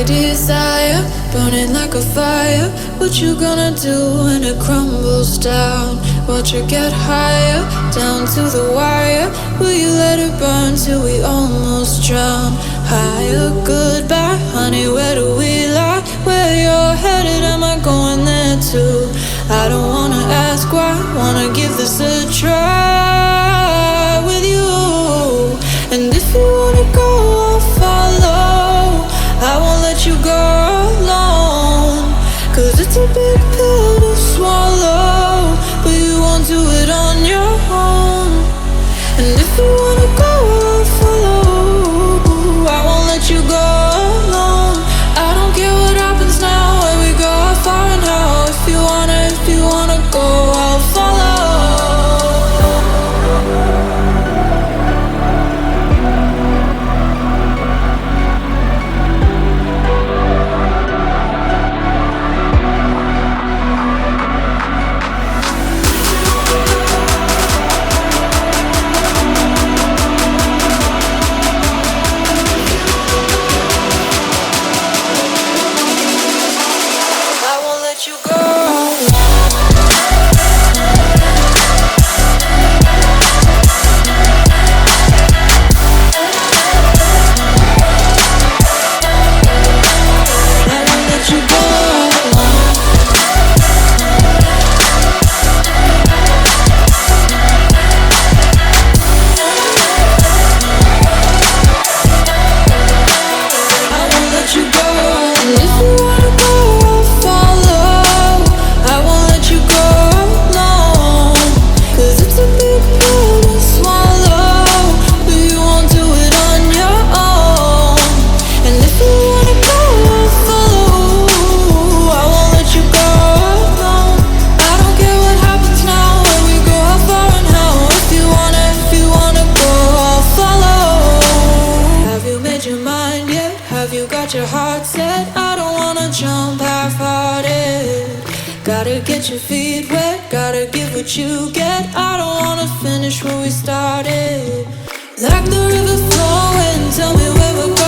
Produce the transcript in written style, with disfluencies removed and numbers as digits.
desire, burning like a fire. What you gonna do when it crumbles down? Watch it get higher, down to the wire. Will you let it burn till we almost drown? Higher, goodbye, honey, where do we lie? Where you're headed, am I going there too? I don't wanna ask why, wanna give this a try with you. And if you wanna go, I'll follow. I won't let you go alone, 'cause it's a big pill to swallow, but you won't do it on your own. And if you wanna go, I'll follow. I won't let you go alone. I don't care what happens now, where we go, how far and how. If you wanna go, I'll follow. Your heart set, I don't wanna jump half-hearted. Gotta get your feet wet, gotta give what you get. I don't wanna finish where we started. Like the river flowing, tell me where we're going.